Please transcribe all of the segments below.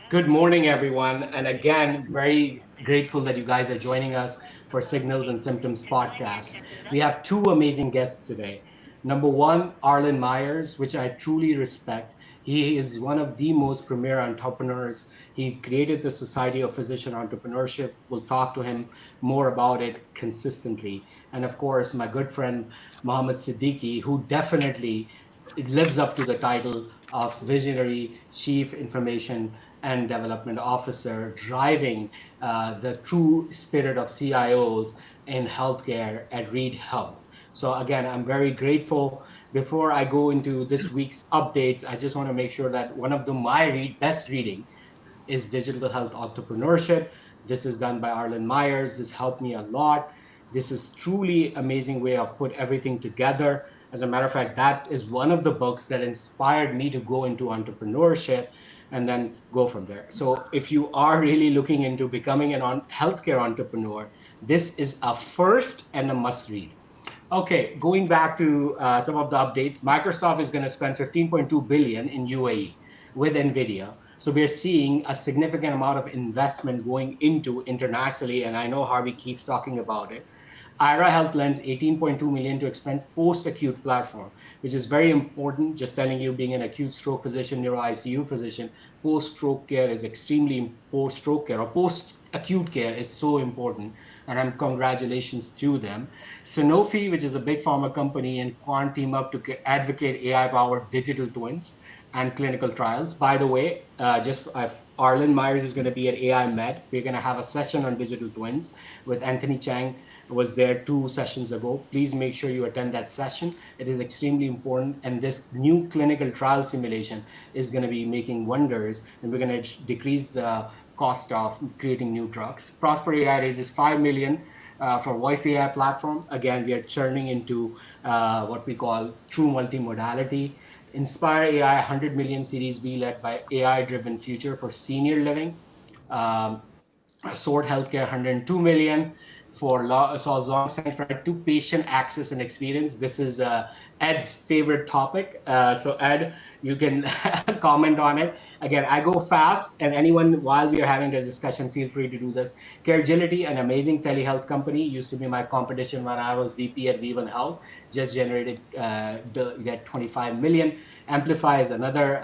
Good morning, everyone. And again, very grateful that you guys are joining us for Signals and Symptoms podcast. We have two amazing guests today. Number one, Arlen Myers, which I truly respect. He is one of the most premier entrepreneurs. He created the Society of Physician Entrepreneurship. We'll talk to him more about it consistently. And of course, my good friend, Mohammed Siddiqui, who definitely lives up to the title of Visionary Chief Information and Development Officer, driving the true spirit of CIOs in healthcare at Reed Health. So, again, I'm very grateful. Before I go into this week's updates, I just want to make sure that one of best reading is Digital Health Entrepreneurship. This is done by Arlen Myers. This helped me a lot. This is truly amazing way of put everything together. As a matter of fact, that is one of the books that inspired me to go into entrepreneurship and then go from there. So if you are really looking into becoming healthcare entrepreneur, this is a first and a must read. Okay, going back to some of the updates, Microsoft is going to spend 15.2 billion in UAE with Nvidia. So we're seeing a significant amount of investment going into internationally, and I know Harvey keeps talking about it. Ira Health lends 18.2 million to expand post-acute platform, which is very important. Just telling you, being an acute stroke physician, neuro ICU physician, post-stroke care is extremely post-stroke care or post-acute care is so important, and I'm congratulations to them. Sanofi, which is a big pharma company, and Quant team up to advocate AI-powered digital twins and clinical trials. By the way, just Arlen Myers is going to be at AI Med. We're going to have a session on digital twins with Anthony Chang. Was there 2 sessions ago. Please make sure you attend that session. It is extremely important, and this new clinical trial simulation is going to be making wonders, and we're going to decrease the cost of creating new drugs. Prosper AI raises 5 million for voice AI platform. Again, we are churning into what we call true multimodality. Inspire AI 100 million Series B led by AI driven future for senior living. Um, Sword Healthcare 102 million for solves long-standing threat to patient access and experience. This is Ed's favorite topic. So Ed, you can comment on it. Again, I go fast, and anyone while we are having the discussion, feel free to do this. Caregility, an amazing telehealth company, used to be my competition when I was VP at Vivan Health. Just generated get 25 million. Amplify is another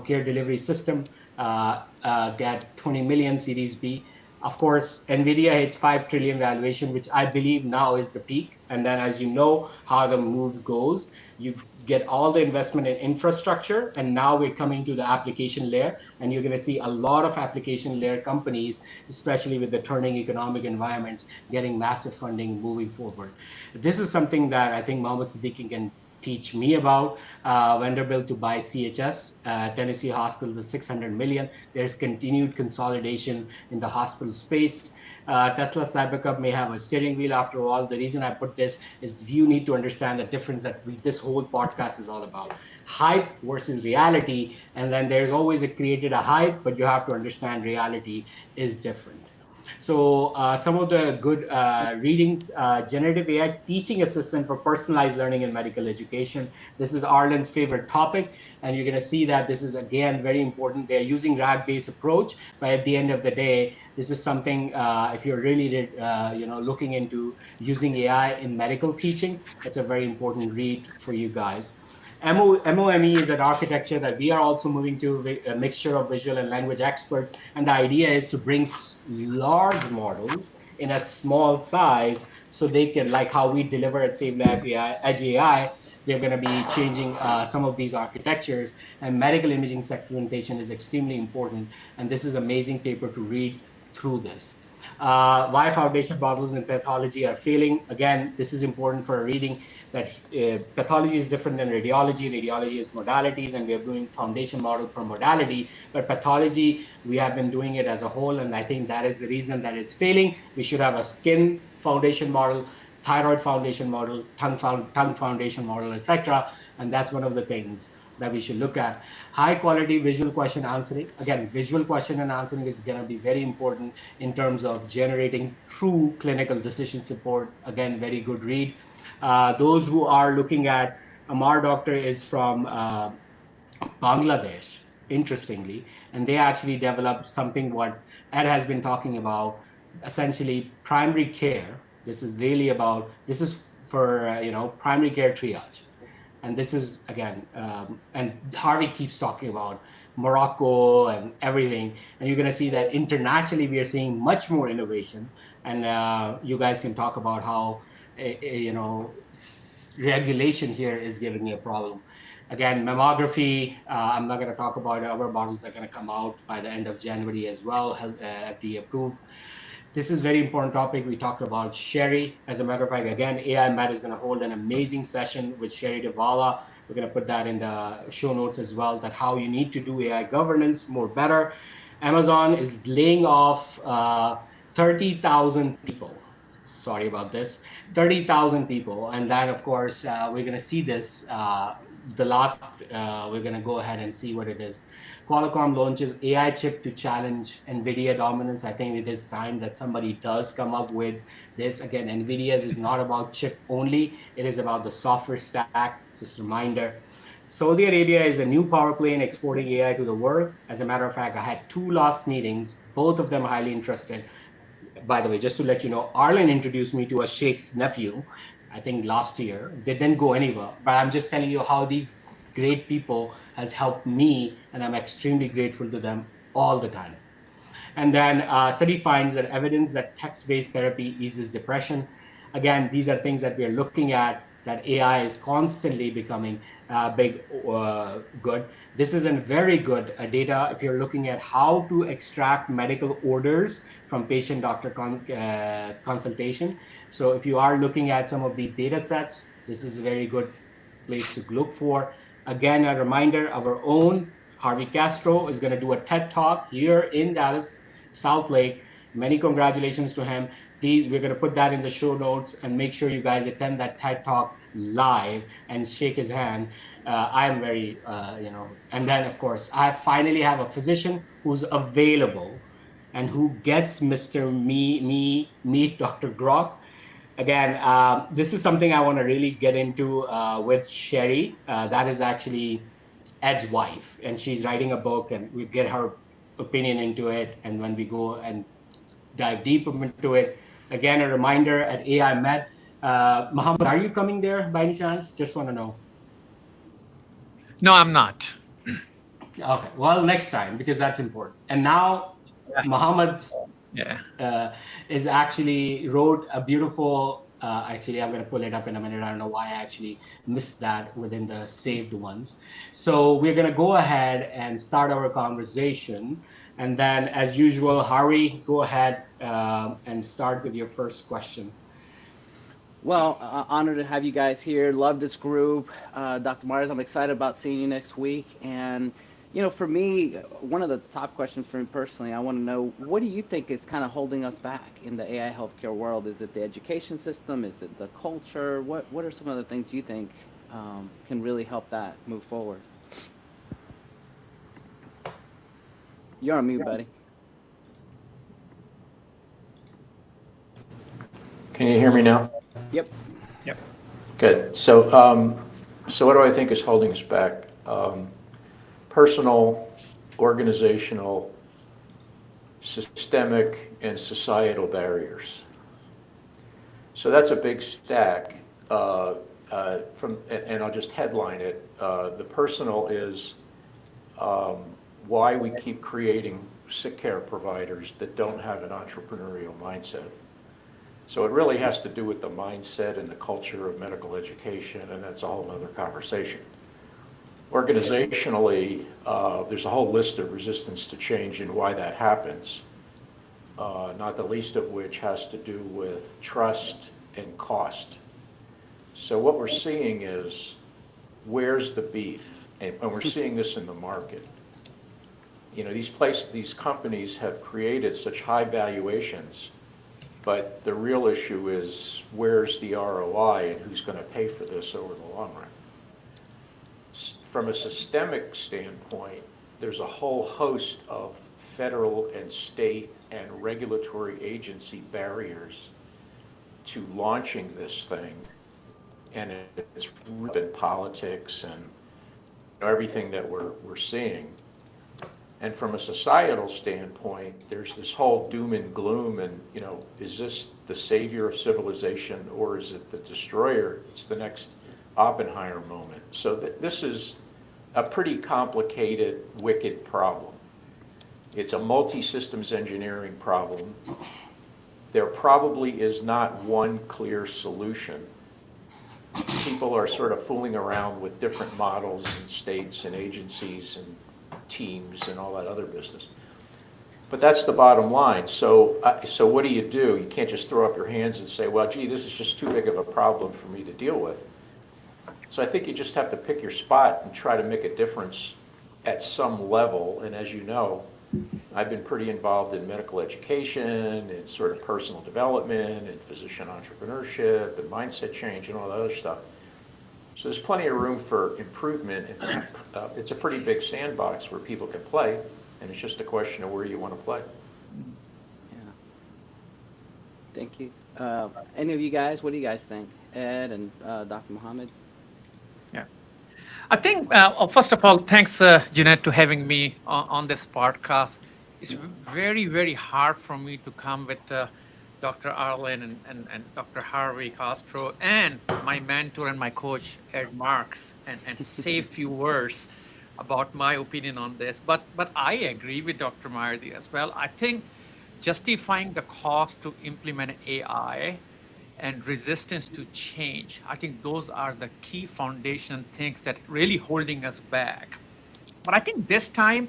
care delivery system. Get 20 million Series B. Of course, Nvidia hits 5 trillion valuation, which I believe now is the peak. And then, as you know how the move goes, you get all the investment in infrastructure, and now we're coming to the application layer, and you're going to see a lot of application layer companies, especially with the turning economic environments, getting massive funding moving forward. This is something that I think Mohammed Siddiqui can teach me about. Vanderbilt to buy CHS, Tennessee Hospitals at 600 million. There's continued consolidation in the hospital space. Tesla Cybercup may have a steering wheel. After all, the reason I put this is you need to understand the difference that this whole podcast is all about. Hype versus reality, and then there's always created a hype, but you have to understand reality is different. So some of the good readings, generative AI teaching assistant for personalized learning and medical education. This is Arlen's favorite topic, and you're going to see that this is again very important. They're using RAG-based approach, but at the end of the day, this is something if you're really looking into using AI in medical teaching, it's a very important read for you guys. MOME is an architecture that we are also moving to a mixture of visual and language experts. And the idea is to bring large models in a small size so they can, like how we deliver at Save Life AI, Edge AI, they're going to be changing some of these architectures. And medical imaging segmentation is extremely important. And this is amazing paper to read through this. Why foundation models in pathology are failing. Again, this is important for a reading that pathology is different than radiology. Radiology is modalities, and we are doing foundation model per modality. But pathology, we have been doing it as a whole, and I think that is the reason that it's failing. We should have a skin foundation model, thyroid foundation model, tongue foundation model, etc. And that's one of the things that we should look at. High quality visual question answering. Again, visual question and answering is going to be very important in terms of generating true clinical decision support. Again, very good read. Those who are looking at Amar Doctor is from Bangladesh. interestingly, and they actually developed something what Ed has been talking about, essentially primary care. This is really about, this is for primary care triage. And this is again, and Harvey keeps talking about Morocco and everything, and you're going to see that internationally we are seeing much more innovation. And you guys can talk about how regulation here is giving you a problem. Again, mammography, I'm not going to talk about it. Our models are going to come out by the end of January as well, FDA approved. This is very important topic. We talked about Sherry. As a matter of fact, again, AI Med is going to hold an amazing session with Sherry Devala. We're going to put that in the show notes as well, that how you need to do AI governance more better. Amazon is laying off 30,000 people. Sorry about this, 30,000 people. And then, of course, we're going to see this. We're going to go ahead and see what it is. Qualcomm launches AI chip to challenge NVIDIA dominance. I think it is time that somebody does come up with this. Again, NVIDIA's is not about chip only, it is about the software stack. Just a reminder. Saudi Arabia is a new power play in exporting AI to the world. As a matter of fact, I had two last meetings, both of them highly interested. By the way, just to let you know, Arlen introduced me to a Sheikh's nephew, I think last year. They didn't go anywhere, but I'm just telling you how these great people has helped me, and I'm extremely grateful to them all the time. And then study finds that evidence that text-based therapy eases depression. Again, these are things that we are looking at, that AI is constantly becoming good. This is a very good data if you're looking at how to extract medical orders from patient-doctor consultation. So if you are looking at some of these data sets, this is a very good place to look for. Again, a reminder, our own Harvey Castro is going to do a TED Talk here in Dallas, South Lake. Many congratulations to him. Please, we're going to put that in the show notes, and make sure you guys attend that TED Talk live and shake his hand. I am very, and then of course, I finally have a physician who's available and who gets Mr. Meet Dr. Grok. Again, this is something I want to really get into with Sherry. That is actually Ed's wife, and she's writing a book, and we get her opinion into it. And when we go and dive deep into it, again, a reminder at AI Med. Mohammed, are you coming there by any chance? Just want to know. No, I'm not. Okay, well, next time, because that's important. And now, Mohammed's is actually wrote a beautiful. Actually, I'm going to pull it up in a minute. I don't know why I actually missed that within the saved ones. So we're going to go ahead and start our conversation. And then, as usual, Hari, go ahead and start with your first question. Well, honored to have you guys here. Love this group. Dr. Myers, I'm excited about seeing you next week. And, for me, one of the top questions for me personally, I want to know, what do you think is kind of holding us back in the AI healthcare world? Is it the education system? Is it the culture? What are some of the things you think can really help that move forward? You're on mute, buddy. Can you hear me now? Yep. Good. So what do I think is holding us back? Personal, organizational, systemic, and societal barriers. So that's a big stack. And I'll just headline it. The personal is why we keep creating sick care providers that don't have an entrepreneurial mindset. So it really has to do with the mindset and the culture of medical education, and that's a whole other conversation. Organizationally, there's a whole list of resistance to change and why that happens, not the least of which has to do with trust and cost. So what we're seeing is, where's the beef? And we're seeing this in the market. These companies have created such high valuations, but the real issue is, where's the ROI and who's going to pay for this over the long run? From a systemic standpoint, there's a whole host of federal and state and regulatory agency barriers to launching this thing. And it's in politics and everything that we're seeing. And from a societal standpoint, there's this whole doom and gloom and, is this the savior of civilization or is it the destroyer? It's the next Oppenheimer moment. So this is a pretty complicated, wicked problem. It's a multi-systems engineering problem. There probably is not one clear solution. People are sort of fooling around with different models and states and agencies and teams and all that other business. But that's the bottom line. So what do? You can't just throw up your hands and say, well, gee, this is just too big of a problem for me to deal with. So I think you just have to pick your spot and try to make a difference at some level. And as you know, I've been pretty involved in medical education and sort of personal development and physician entrepreneurship and mindset change and all that other stuff. So there's plenty of room for improvement. It's a pretty big sandbox where people can play, and it's just a question of where you want to play. Yeah. Thank you. Any of you guys, what do you guys think? Ed and Dr. Mohammed? Yeah. I think, first of all, thanks, Jeanette, to having me on this podcast. It's very, very hard for me to come with Dr. Arlen and Dr. Harvey Castro and my mentor and my coach, Ed Marks, and say a few words about my opinion on this. But I agree with Dr. Myers as well. I think justifying the cost to implement AI and resistance to change, I think those are the key foundation things that really holding us back. But I think this time,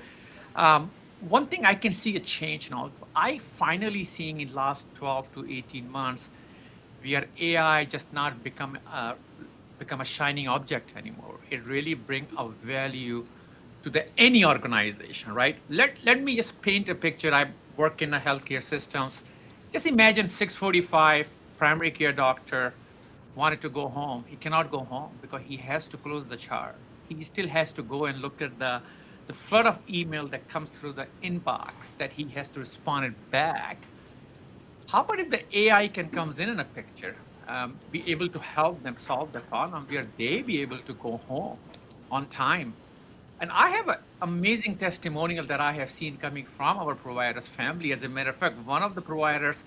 one thing I can see a change now. I finally seeing in last 12 to 18 months, where AI just not become a shining object anymore. It really bring a value to any organization, right? Let me just paint a picture. I work in the healthcare systems. Just imagine 6:45 primary care doctor wanted to go home. He cannot go home because he has to close the chart. He still has to go and look at the flood of email that comes through the inbox that he has to respond it back. How about if the AI can comes in a picture, be able to help them solve the problem where they be able to go home on time? And I have an amazing testimonial that I have seen coming from our provider's family. As a matter of fact, one of the providers'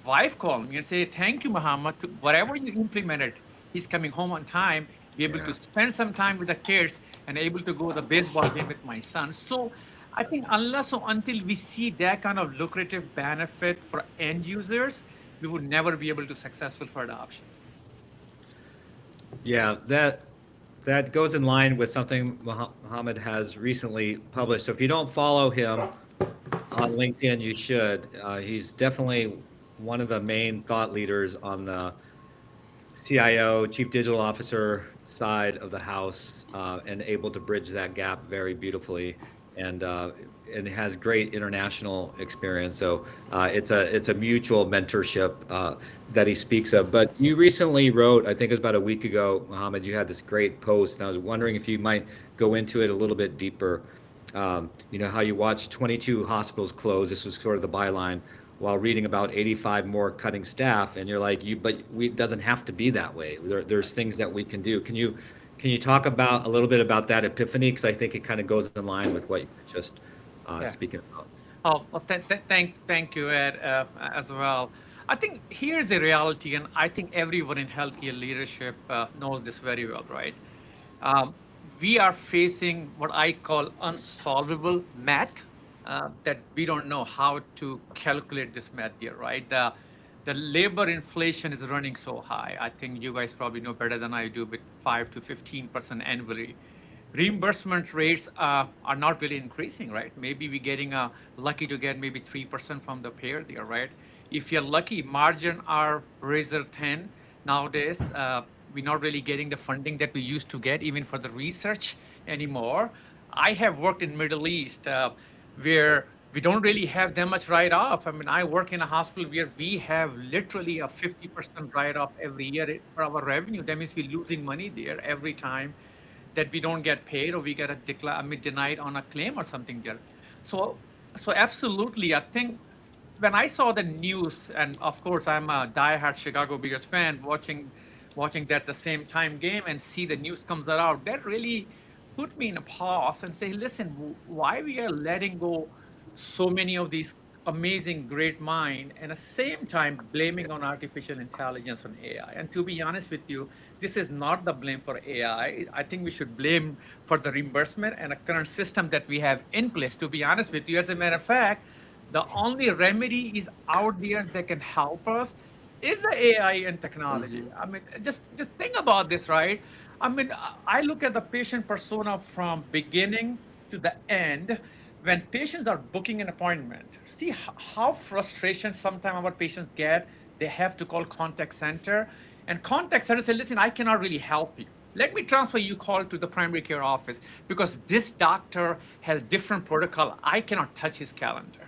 wife called me and said, thank you, Muhammad, whatever you implemented, he's coming home on time, be able to spend some time with the kids and able to go to the baseball game with my son. So I think unless or until we see that kind of lucrative benefit for end users, we would never be able to successful for adoption. Yeah, that goes in line with something Mohammed has recently published. So if you don't follow him on LinkedIn, you should. He's definitely one of the main thought leaders on the CIO, Chief Digital Officer side of the house, and able to bridge that gap very beautifully, and has great international experience. So it's a mutual mentorship that he speaks of. But you recently wrote, I think it was about a week ago, Mohammed, you had this great post, and I was wondering if you might go into it a little bit deeper. How you watched 22 hospitals close. This was sort of the byline, while reading about 85 more cutting staff, and you're like, it doesn't have to be that way. There's things that we can do. Can you talk about a little bit about that epiphany? Because I think it kind of goes in line with what you were just speaking about. Oh, well, thank you, Ed, as well. I think here's a reality, and I think everyone in healthcare leadership knows this very well, right? We are facing what I call unsolvable math. That we don't know how to calculate this math here, right? The labor inflation is running so high. I think you guys probably know better than I do, with 5 to 15% annually. Reimbursement rates are not really increasing, right? Maybe we're getting lucky to get maybe 3% from the payer there, right? If you're lucky, margin are razor thin nowadays. We're not really getting the funding that we used to get, even for the research anymore. I have worked in Middle East, where we don't really have that much write-off. I mean, I work in a hospital where we have literally a 50% write-off every year for our revenue. That means we're losing money there every time that we don't get paid or we get denied on a claim or something there. So absolutely, I think when I saw the news, and of course I'm a diehard Chicago Bears fan, watching that the same time game and see the news comes out, that really put me in a pause and say, listen, why we are letting go so many of these amazing, great mind, and at the same time blaming on artificial intelligence on AI. And to be honest with you, this is not the blame for AI. I think we should blame for the reimbursement and the current system that we have in place. To be honest with you, as a matter of fact, the only remedy is out there that can help us is the AI and technology. I mean, just think about this, right? I mean, I look at the patient persona from beginning to the end. When patients are booking an appointment, see how frustration sometimes our patients get. They have to call contact center, and contact center say, listen, I cannot really help you. Let me transfer you call to the primary care office because this doctor has different protocol. I cannot touch his calendar.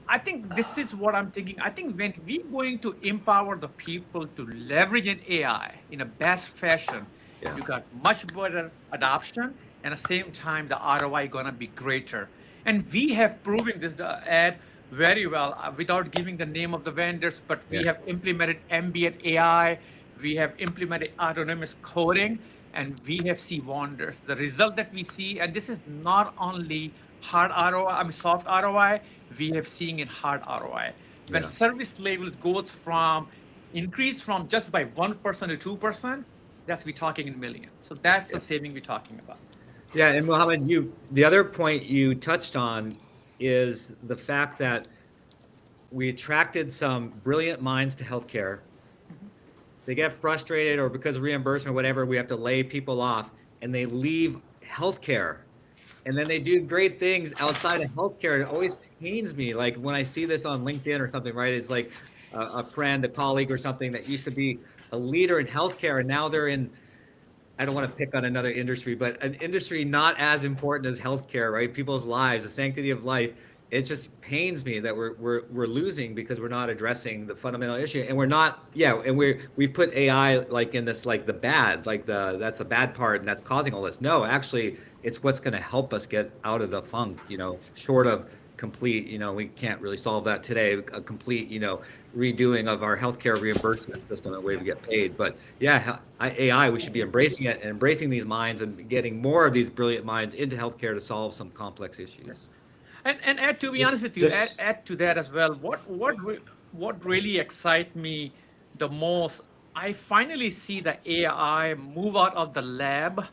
I think this is what I'm thinking. I think when we're going to empower the people to leverage an AI in a best fashion, Yeah. you got much better adoption, and at the same time, the ROI gonna be greater. And we have proven this ad very well without giving the name of the vendors, but we Yeah. have implemented ambient AI, we have implemented autonomous coding, and we have seen wonders. The result that we see, and this is not only hard ROI, I mean soft ROI, we have seen in hard ROI. When Yeah. service levels goes from increase from just by 1% to 2%, that's we talking in millions. So that's the saving we're talking about. Yeah, and Mohammed, the other point you touched on is the fact that we attracted some brilliant minds to healthcare. They get frustrated, or because of reimbursement, whatever, we have to lay people off, and they leave healthcare. And then they do great things outside of healthcare. It always pains me. Like when I see this on LinkedIn or something, right? It's like a friend, a colleague or something that used to be a leader in healthcare, and now they're in, I don't want to pick on another industry, but an industry not as important as healthcare, right? People's lives, the sanctity of life. It just pains me that we're losing because we're not addressing the fundamental issue, and we're not, yeah, and we've put AI like in this, like the bad, like that's the bad part, and that's causing all this. No, actually, it's what's going to help us get out of the funk. Short of complete, we can't really solve that today. A complete, redoing of our healthcare reimbursement system and way we get paid. But yeah, AI, we should be embracing it and embracing these minds and getting more of these brilliant minds into healthcare to solve some complex issues. And Ed, to be honest with you, add to that as well. What really excites me the most, I finally see the AI move out of the lab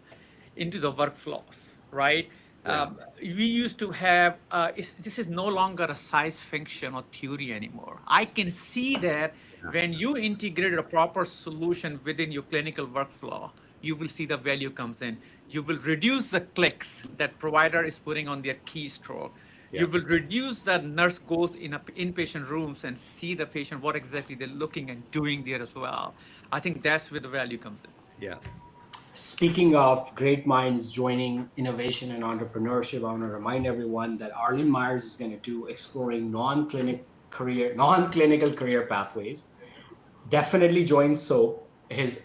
into the workflows, right? Yeah. We used to have, this is no longer a size function or theory anymore. I can see that when you integrate a proper solution within your clinical workflow, you will see the value comes in. You will reduce the clicks that provider is putting on their keystroke. Yeah. You will reduce the nurse goes in inpatient rooms and see the patient, what exactly they're looking and doing there as well. I think that's where the value comes in. Yeah. Speaking of great minds joining innovation and entrepreneurship, I want to remind everyone that Arlen Myers is going to do exploring non-clinical career pathways. Definitely join SOAP.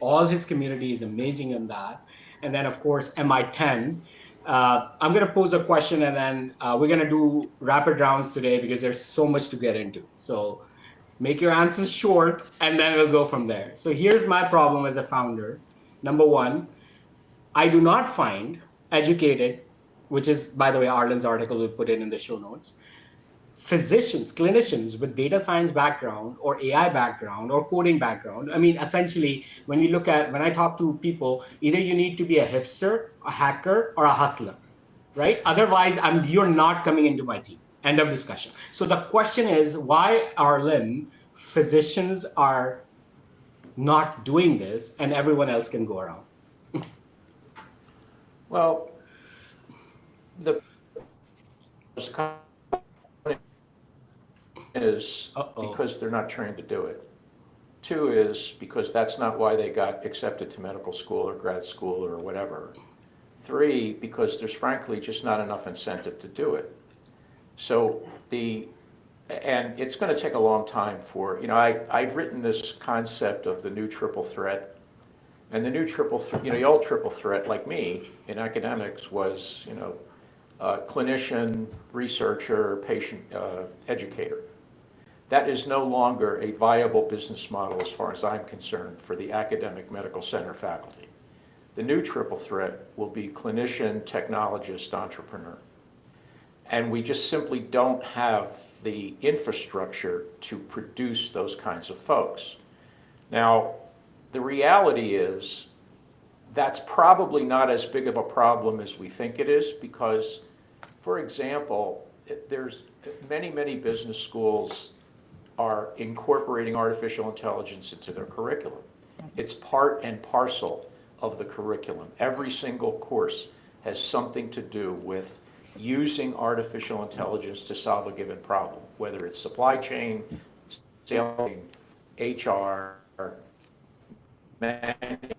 All his community is amazing in that. And then, of course, MI10. I'm going to pose a question, and then we're going to do rapid rounds today because there's so much to get into. So make your answers short, and then we'll go from there. So here's my problem as a founder. Number one, I do not find educated, which is, by the way, Arlen's article, we'll put it in the show notes, physicians, clinicians with data science background or AI background or coding background. I mean, essentially, when I talk to people, either you need to be a hipster, a hacker, or a hustler, right? Otherwise, you're not coming into my team. End of discussion. So the question is, why, Arlen, physicians are not doing this and everyone else can go around? Well, the is because they're not trained to do it. Two is because that's not why they got accepted to medical school or grad school or whatever. Three, because there's frankly just not enough incentive to do it. So and it's going to take a long time for, I've written this concept of the new triple threat. And the new triple threat, the old triple threat, like me in academics, was, clinician, researcher, patient, educator. That is no longer a viable business model as far as I'm concerned for the academic medical center faculty. The new triple threat will be clinician, technologist, entrepreneur. And we just simply don't have the infrastructure to produce those kinds of folks. Now, the reality is that's probably not as big of a problem as we think it is because, for example, there's many business schools are incorporating artificial intelligence into their curriculum. It's part and parcel of the curriculum. Every single course has something to do with using artificial intelligence to solve a given problem, whether it's supply chain, sales, HR, management.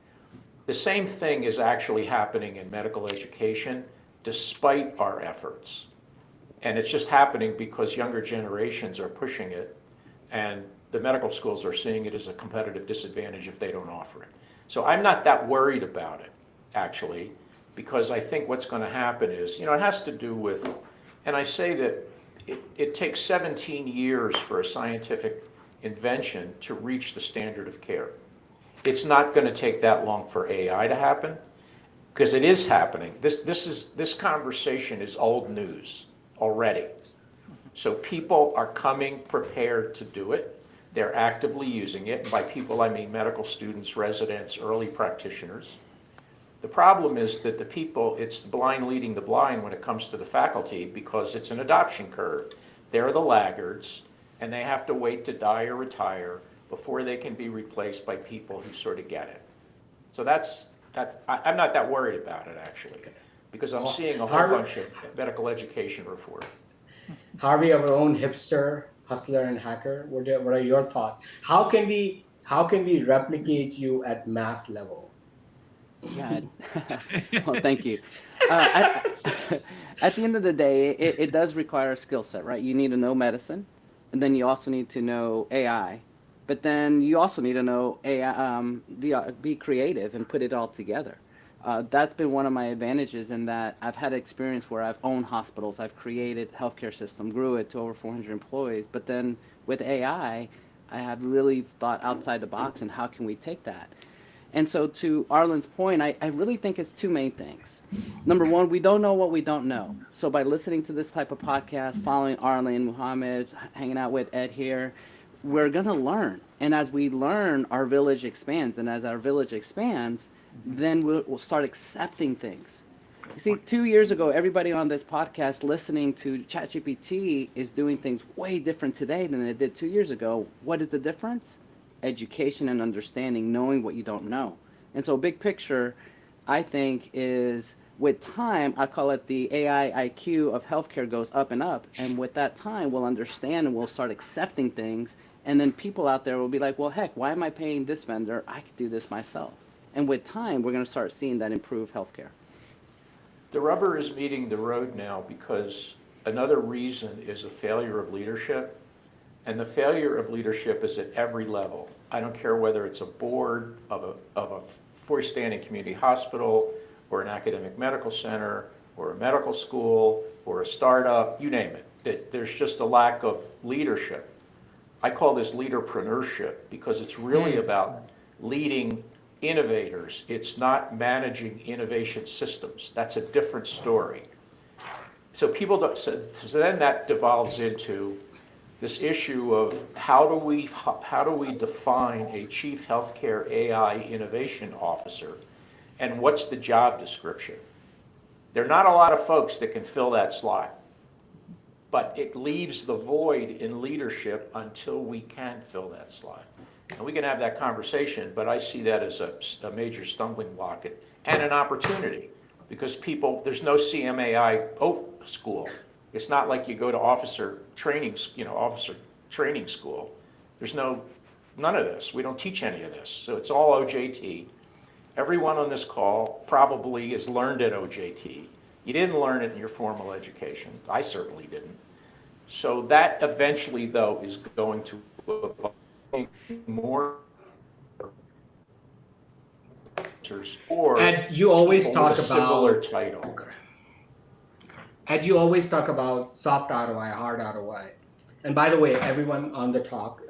The same thing is actually happening in medical education despite our efforts. And it's just happening because younger generations are pushing it and the medical schools are seeing it as a competitive disadvantage if they don't offer it. So I'm not that worried about it, actually, because I think what's going to happen is, it has to do with, and I say that it takes 17 years for a scientific invention to reach the standard of care. It's not going to take that long for AI to happen, because it is happening. This conversation is old news already. So people are coming prepared to do it. They're actively using it. And by people, I mean medical students, residents, early practitioners. The problem is that it's the blind leading the blind when it comes to the faculty because it's an adoption curve. They're the laggards, and they have to wait to die or retire before they can be replaced by people who sort of get it. So I'm not that worried about it, actually, because I'm seeing a whole bunch of medical education reform. Harvey, our own hipster, hustler, and hacker, what are your thoughts? How can we replicate you at mass level? Yeah. Well, thank you. At the end of the day, it does require a skill set, right? You need to know medicine, and then you also need to know AI. But then you also need to know AI, be creative and put it all together. That's been one of my advantages in that I've had experience where I've owned hospitals, I've created healthcare system, grew it to over 400 employees. But then with AI, I have really thought outside the box and how can we take that? And so to Arlen's point, I really think it's two main things. Number one, we don't know what we don't know. So by listening to this type of podcast, following Arlen, Muhammad, hanging out with Ed here, we're going to learn. And as we learn, our village expands. And as our village expands, then we'll start accepting things. You see, 2 years ago, everybody on this podcast listening to ChatGPT is doing things way different today than they did 2 years ago. What is the difference? Education and understanding, knowing what you don't know. And so big picture, I think, is with time, I call it the AI IQ of healthcare goes up and up. And with that time, we'll understand and we'll start accepting things. And then people out there will be like, well, heck, why am I paying this vendor? I could do this myself. And with time, we're going to start seeing that improve healthcare. The rubber is meeting the road now because another reason is a failure of leadership. And the failure of leadership is at every level. I don't care whether it's a board of a freestanding community hospital or an academic medical center or a medical school or a startup, you name it. There's just a lack of leadership. I call this leaderpreneurship because it's really about leading innovators. It's not managing innovation systems. That's a different story. So people don't, so then that devolves into this issue of how do we define a chief healthcare AI innovation officer, and what's the job description? There are not a lot of folks that can fill that slot, but it leaves the void in leadership until we can fill that slot. And we can have that conversation, but I see that as a major stumbling block and an opportunity because there's no CMAI school. It's not like you go to officer training school. There's none of this. We don't teach any of this. So it's all OJT. Everyone on this call probably has learned at OJT. You didn't learn it in your formal education. I certainly didn't. So that eventually, though, is going to evolve more or And you always talk with a similar title. And you always talk about soft ROI, hard ROI. And by the way, everyone on the talk,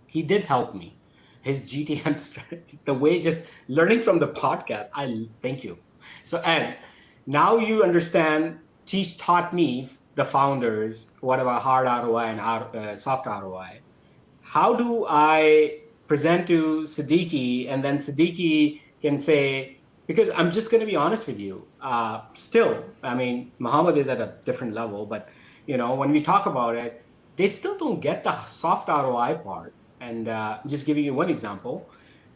he did help me. his GTM strategy, the way just learning from the podcast. I thank you. So Ed, now you understand. Taught me the founders what about hard ROI and soft ROI. How do I present to Siddiqui, and then Siddiqui can say, because I'm just going to be honest with you, still, I mean, Muhammad is at a different level, but when we talk about it, they still don't get the soft ROI part. And just giving you one example,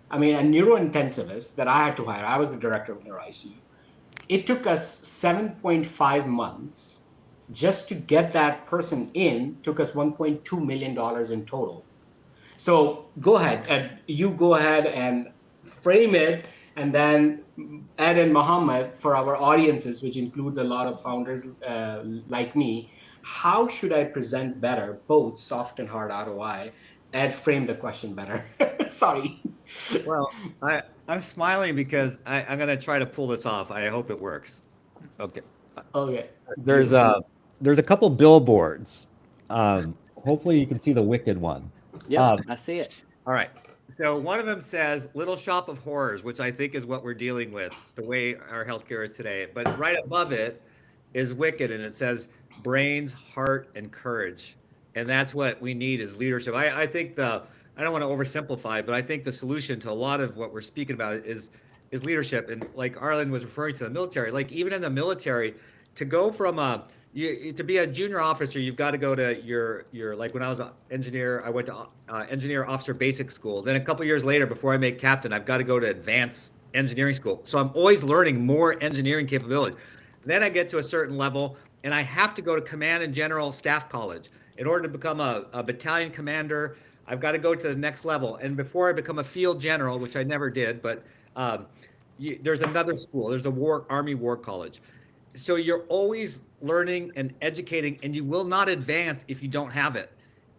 I mean, a neurointensivist that I had to hire, I was the director of NeuroICU. It took us 7.5 months just to get that person in, took us $1.2 million in total. So go ahead, Ed, you go ahead and frame it, and then Ed and Muhammad, for our audiences, which includes a lot of founders like me, how should I present better, both soft and hard ROI? Ed, frame the question better. Sorry. Well, I'm smiling because I'm going to try to pull this off. I hope it works. Okay. Okay. There's a couple billboards. Hopefully you can see the Wicked one. Yeah, I see it. All right. So one of them says Little Shop of Horrors, which I think is what we're dealing with, the way our healthcare is today. But right above it is Wicked, and it says brains, heart, and courage. And that's what we need is leadership. I think I don't want to oversimplify, but I think the solution to a lot of what we're speaking about is leadership. And like Arlen was referring to the military, like even in the military, to go from to be a junior officer, you've got to go to your like when I was an engineer, I went to engineer officer basic school. Then a couple years later, before I made captain, I've got to go to advanced engineering school. So I'm always learning more engineering capabilities. Then I get to a certain level and I have to go to command and general staff college. In order to become a battalion commander, I've got to go to the next level. And before I become a field general, which I never did, but there's another school. There's a Army War College. So you're always learning and educating, and you will not advance if you don't have it.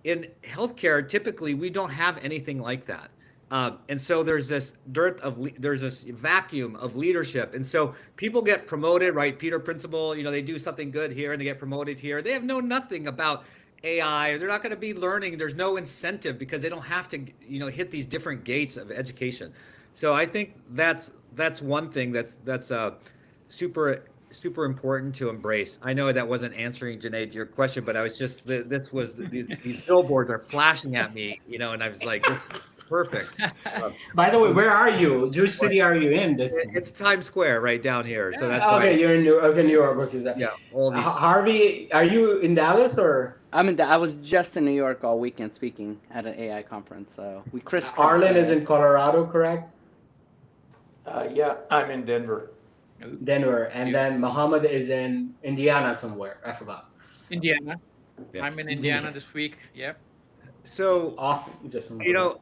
In healthcare, typically, we don't have anything like that. And so there's this there's this vacuum of leadership. And so people get promoted, right? Peter Principle, they do something good here and they get promoted here. They have nothing about AI. They're not going to be learning. There's no incentive because they don't have to, hit these different gates of education. So I think that's one thing that's super important to embrace. I know that wasn't answering, Junaid, your question, but I was just these billboards are flashing at me, and I was like, this is perfect. By the way, where are you? Which city are you in? It's Times Square right down here. So that's okay. You're in New York. What is that? Yeah. All these. Harvey, are you in Dallas or? I was just in New York all weekend speaking at an AI conference. So Arlen is in Colorado, correct? Yeah, I'm in Denver. Denver, and then Muhammad is in Indiana somewhere. I forgot. Indiana. Yeah. I'm in Indiana this week. Yep. So awesome. The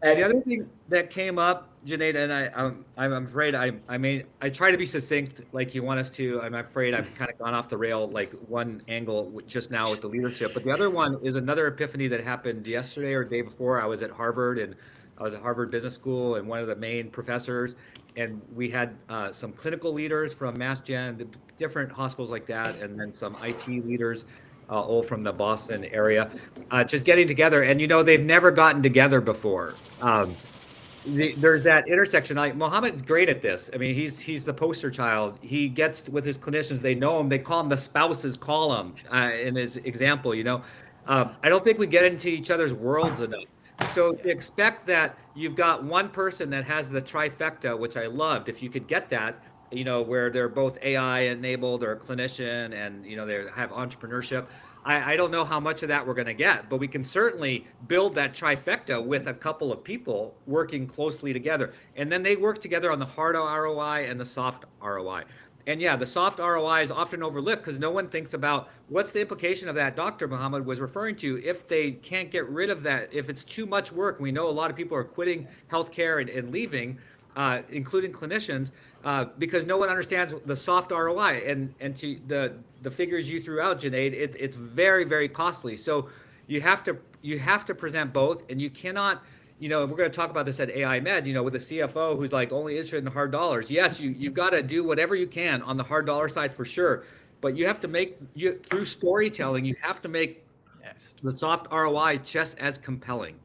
other thing that came up, Junaid, and I'm afraid I try to be succinct like you want us to. I'm afraid I've kind of gone off the rail like one angle just now with the leadership. But the other one is another epiphany that happened yesterday or the day before. I was at Harvard and I was at Harvard Business School and one of the main professors, and we had some clinical leaders from Mass Gen, different hospitals like that, and then some IT leaders, all from the Boston area, just getting together. And they've never gotten together before. There's that intersection. Mohammed's great at this. I mean, he's the poster child. He gets with his clinicians. They know him. They call him the spouses call him in his example. I don't think we get into each other's worlds enough. So to expect that you've got one person that has the trifecta, which I loved, if you could get that, where they're both AI enabled or a clinician and, they have entrepreneurship. I don't know how much of that we're going to get, but we can certainly build that trifecta with a couple of people working closely together. And then they work together on the hard ROI and the soft ROI. And yeah, the soft ROI is often overlooked because no one thinks about what's the implication of that Dr. Muhammad was referring to if they can't get rid of that, if it's too much work. We know a lot of people are quitting healthcare and leaving, including clinicians, because no one understands the soft ROI. And to the figures you threw out, Junaid, it's very, very costly. So you have to present both, and you cannot. We're going to talk about this at AI Med, with a CFO who's like only interested in hard dollars. Yes, you've got to do whatever you can on the hard dollar side for sure. But you have to through storytelling, you have to make the soft ROI just as compelling.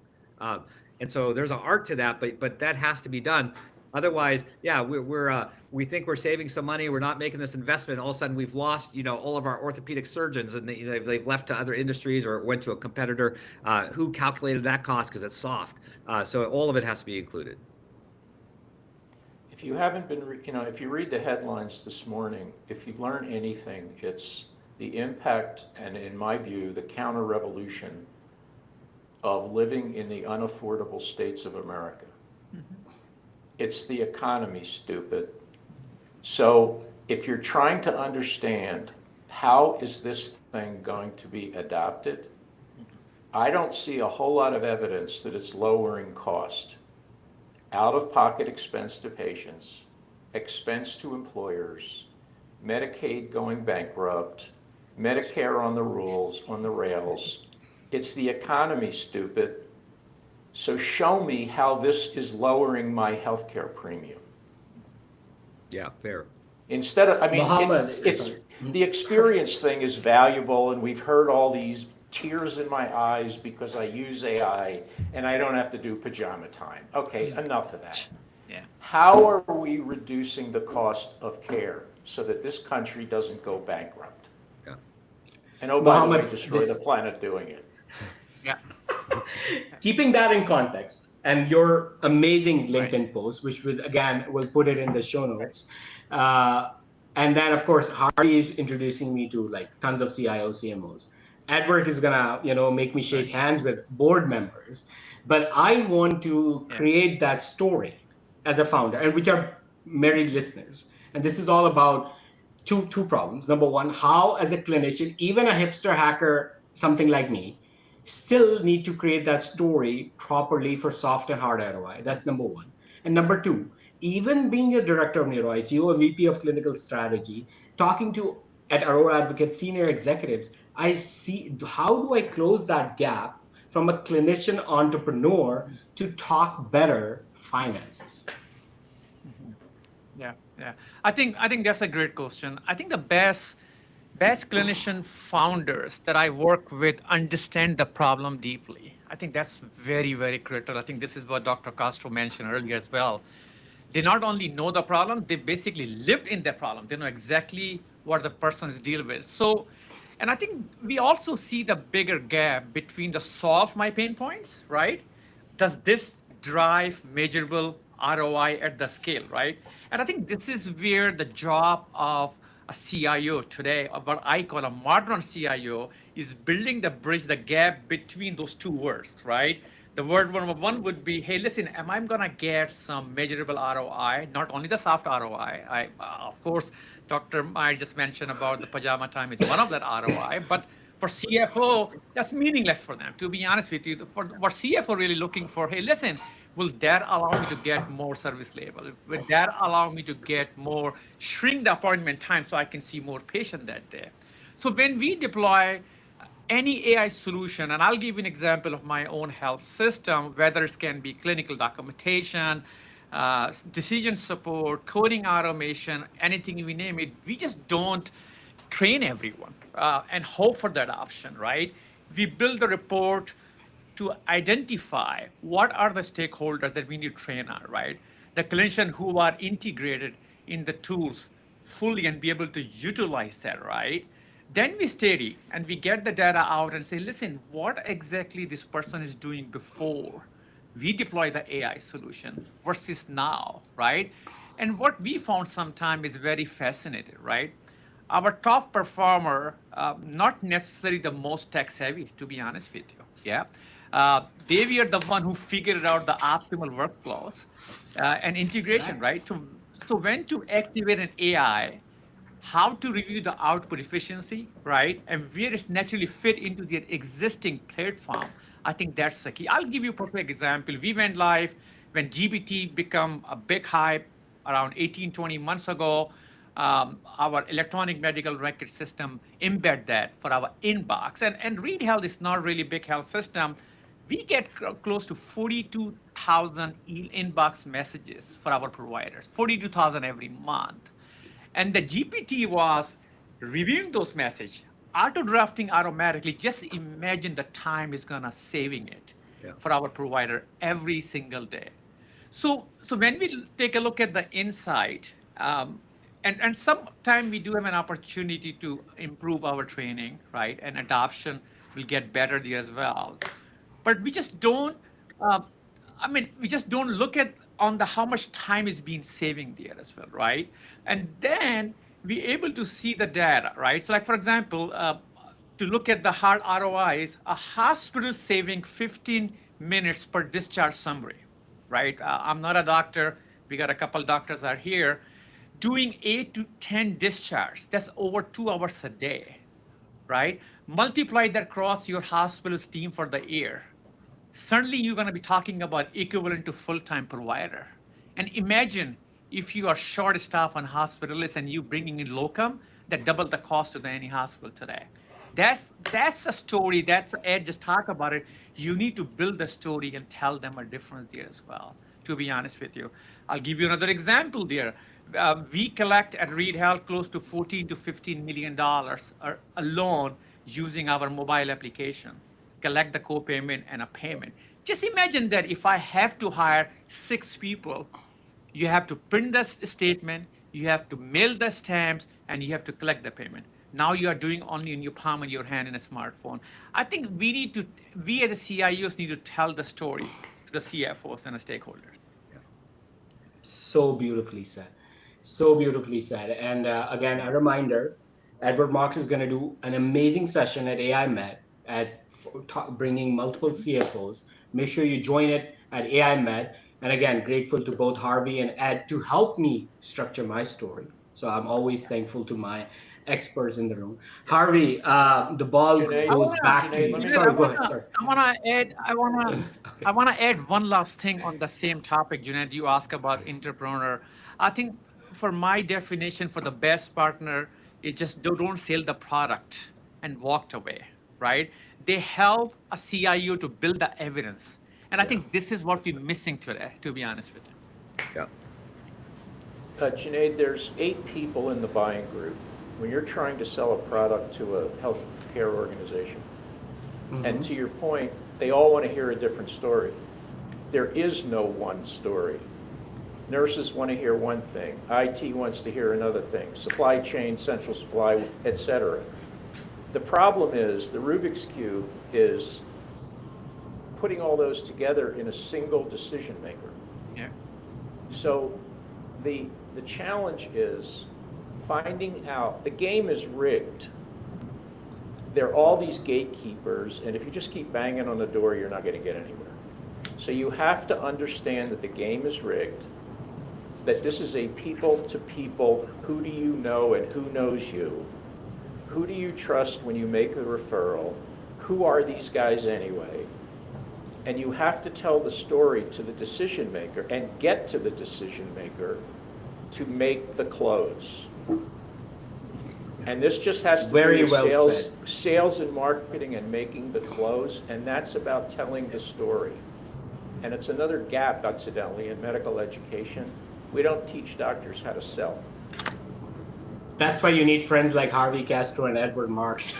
And so there's an art to that, but that has to be done. Otherwise, yeah, we think we're saving some money. We're not making this investment. All of a sudden, we've lost, all of our orthopedic surgeons, and they've left to other industries or went to a competitor who calculated that cost because it's soft. So all of it has to be included. If you haven't been, if you read the headlines this morning, if you've learned anything, it's the impact and, in my view, the counter-revolution of living in the unaffordable states of America. It's the economy, stupid. So if you're trying to understand how is this thing going to be adopted, I don't see a whole lot of evidence that it's lowering cost. Out-of-pocket expense to patients, expense to employers, Medicaid going bankrupt, Medicare on the rules, on the rails. It's the economy, stupid. So show me how this is lowering my healthcare premium. Yeah, fair. Instead of, Mohammed, it's the experience thing is valuable, and we've heard all these tears in my eyes because I use AI and I don't have to do pajama time. Okay, enough of that. Yeah. How are we reducing the cost of care so that this country doesn't go bankrupt? Yeah. And oh, by the way, Mohammed, destroy the planet doing it. Yeah. Keeping that in context, and your amazing LinkedIn post, which we'll put it in the show notes. And then, of course, Hardy is introducing me to like tons of CIOs, CMOs. Edward is gonna, make me shake hands with board members. But I want to create that story as a founder, and which are married listeners. And this is all about two problems. Number one, how as a clinician, even a hipster hacker, something like me, still need to create that story properly for soft and hard ROI. That's number one. And number two, even being a director of neuro ICU, a VP of clinical strategy, talking to at Aurora Advocate senior executives, I see how do I close that gap from a clinician entrepreneur to talk better finances. Yeah. I think that's a great question. I think the best clinician founders that I work with understand the problem deeply. I think that's very, very critical. I think this is what Dr. Castro mentioned earlier as well. They not only know the problem, they basically lived in the problem. They know exactly what the person is dealing with. So, and I think we also see the bigger gap between the solve my pain points, right? Does this drive measurable ROI at the scale, right? And I think this is where the job of a CIO today, or what I call a modern CIO, is building the bridge, the gap between those two words, right? The word number one would be, hey, listen, am I gonna get some measurable ROI, not only the soft ROI? Of course, Dr. Meyer just mentioned about the pajama time is one of that ROI, but for CFO, that's meaningless for them, to be honest with you. For what CFO really looking for, hey, listen, will that allow me to get more service level? Will that allow me to get more, shrink the appointment time so I can see more patient that day? So when we deploy any AI solution, and I'll give you an example of my own health system, whether it can be clinical documentation, decision support, coding automation, anything we name it, we just don't train everyone and hope for the adoption, right? We build the report to identify what are the stakeholders that we need to train on, right? The clinicians who are integrated in the tools fully and be able to utilize that, right? Then we study and we get the data out and say, listen, what exactly this person is doing before we deploy the AI solution versus now, right? And what we found sometime is very fascinating, right? Our top performer, not necessarily the most tech savvy, to be honest with you, yeah? They were the one who figured out the optimal workflows and integration, right? So when to activate an AI, how to review the output efficiency, right? And where it's naturally fit into their existing platform. I think that's the key. I'll give you a perfect example. We went live when GPT became a big hype around 18, 20 months ago. Our electronic medical record system embed that for our inbox. And Reed Health is not really a big health system. We get close to 42,000 inbox messages for our providers, 42,000 every month. And the GPT was reviewing those messages, auto-drafting automatically. Just imagine the time it's gonna saving it. Yeah. for our provider every single day. So when we take a look at the insight, and sometime we do have an opportunity to improve our training, right? And adoption will get better there as well. But we just don't, we just don't look at on the how much time is being saving there as well, right? And then we able to see the data, right? So like for example, to look at the hard ROIs, a hospital saving 15 minutes per discharge summary, right? I'm not a doctor. We got a couple doctors are here. Doing 8 to 10 discharges, that's over 2 hours a day, right? Multiply that across your hospital's team for the year. Certainly you're going to be talking about equivalent to full-time provider. And imagine if you are short staff on hospitalists and you bringing in locum, that double the cost of any hospital today. That's the story. That's Ed just talked about it. You need to build the story and tell them a difference there as well, to be honest with you. I'll give you another example there. We collect at Reed Health close to $14 to $15 million alone using our mobile application. Collect the co-payment and a payment. Just imagine that if I have to hire 6 people, you have to print the statement, you have to mail the stamps, and you have to collect the payment. Now you are doing only in your palm of your hand in a smartphone. I think we as a CIOs need to tell the story to the CFOs and the stakeholders. So beautifully said. So beautifully said. And again, a reminder, Edward Marks is going to do an amazing session at AI Med bringing multiple CFOs. Make sure you join it at AI Med. And again, grateful to both Harvey and Ed to help me structure my story. So I'm always thankful to my experts in the room. Harvey, the ball goes back to you. Sorry, go ahead. Sorry. I want to add one last thing on the same topic, Junaid. You asked about entrepreneur. I think for my definition for the best partner is just don't sell the product and walked away, right? They help a CIO to build the evidence. And I think this is what we're missing today, to be honest with you. Yeah. Junaid, there's 8 people in the buying group. When you're trying to sell a product to a healthcare organization, and to your point, they all want to hear a different story. There is no one story. Nurses want to hear one thing. IT wants to hear another thing. Supply chain, central supply, etc. The problem is the Rubik's Cube is putting all those together in a single decision maker. Yeah. So the challenge is finding out, the game is rigged. There are all these gatekeepers, and if you just keep banging on the door, you're not going to get anywhere. So you have to understand that the game is rigged, that this is a people-to-people, who do you know and who knows you? Who do you trust when you make the referral? Who are these guys anyway? And you have to tell the story to the decision maker and get to the decision maker to make the close. And this just has to Very do with well sales and marketing and making the close, and that's about telling the story. And it's another gap, incidentally, in medical education. We don't teach doctors how to sell. That's why you need friends like Harvey Castro and Edward Marks.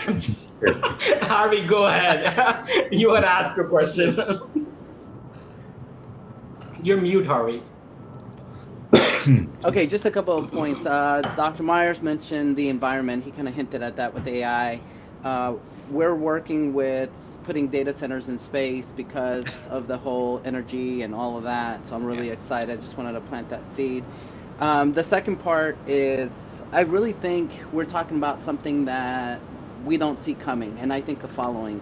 Harvey, go ahead. You want to ask a question? You're mute, Harvey. Okay, just a couple of points. Dr. Myers mentioned the environment. He kind of hinted at that with AI. We're working with putting data centers in space because of the whole energy and all of that. So I'm really excited. Just wanted to plant that seed. The second part is I really think we're talking about something that we don't see coming. And I think the following.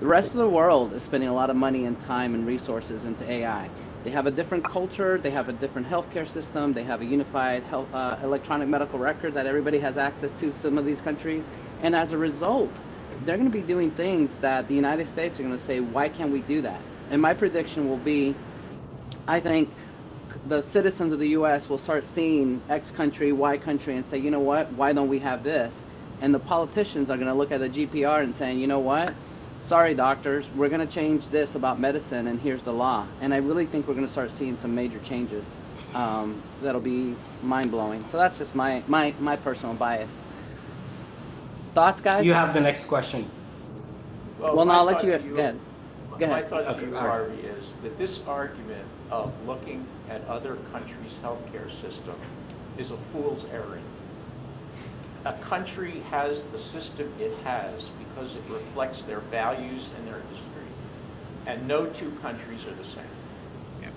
The rest of the world is spending a lot of money and time and resources into AI. They have a different culture, they have a different healthcare system, they have a unified health, electronic medical record that everybody has access to some of these countries. And as a result, they're going to be doing things that the United States are going to say, why can't we do that? And my prediction will be, I think the citizens of the US will start seeing X country, Y country, and say, you know what, why don't we have this? And the politicians are going to look at the GPR and saying, you know what? Sorry, doctors, we're going to change this about medicine, and here's the law. And I really think we're going to start seeing some major changes that'll be mind-blowing. So that's just my personal bias. Thoughts, guys? You have the next question. Well, no, I'll let you go ahead. Go My ahead. thought to Okay, you, all right. Harvey, is that this argument of looking at other countries' healthcare system is a fool's errand. A country has the system it has because it reflects their values and their history. And no two countries are the same. Yeah.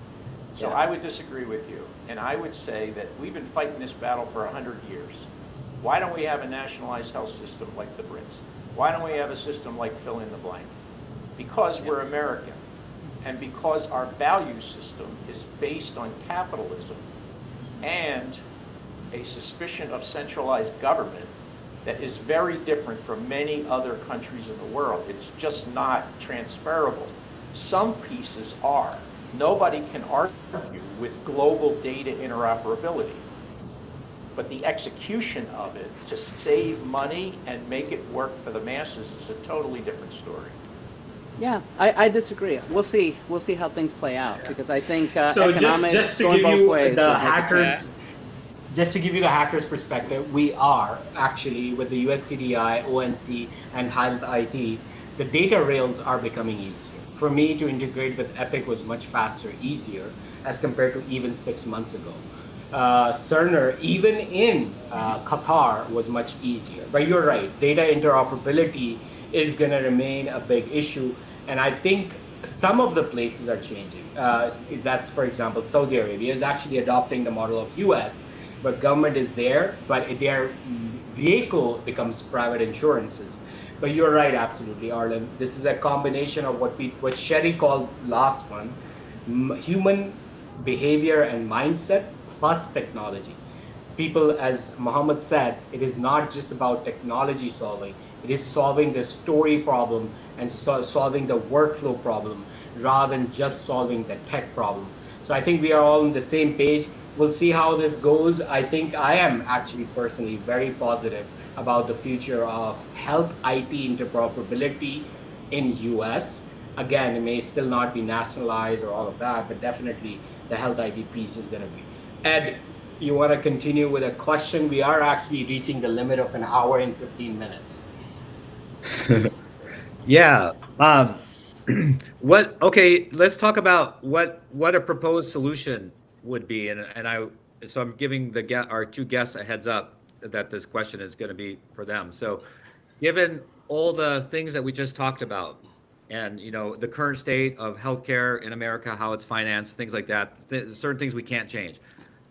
So Yeah. I would disagree with you. And I would say that we've been fighting this battle for 100 years. Why don't we have a nationalized health system like the Brits? Why don't we have a system like fill in the blank? Because we're American. And because our value system is based on capitalism and a suspicion of centralized government that is very different from many other countries in the world. It's just not transferable. Some pieces are. Nobody can argue with global data interoperability. But the execution of it to save money and make it work for the masses is a totally different story. Yeah, I disagree. We'll see. We'll see how things play out because I think So economics just to going give both you ways. the will make it hackers, change. just to give you the hackers perspective, we are actually with the USCDI, ONC, and Health IT, the data rails are becoming easier. For me to integrate with Epic was much faster, easier as compared to even 6 months ago. Cerner, even in Qatar, was much easier. But you're right, data interoperability is going to remain a big issue. And I think some of the places are changing. That's, for example, Saudi Arabia is actually adopting the model of US, but government is there, but their vehicle becomes private insurances. But you're right, absolutely, Arlen. This is a combination of what Sherry called last one, human behavior and mindset plus technology. People, as Muhammad said, it is not just about technology solving. It is solving the story problem and solving the workflow problem rather than just solving the tech problem. So I think we are all on the same page. We'll see how this goes. I think I am actually personally very positive about the future of health IT interoperability in US. Again, it may still not be nationalized or all of that, but definitely the health IT piece is going to be. Ed, you want to continue with a question? We are actually reaching the limit of an hour and 15 minutes. Yeah. Okay, let's talk about what a proposed solution would be. So I'm giving our two guests a heads up that this question is going to be for them. So given all the things that we just talked about and, the current state of healthcare in America, how it's financed, things like that, certain things we can't change.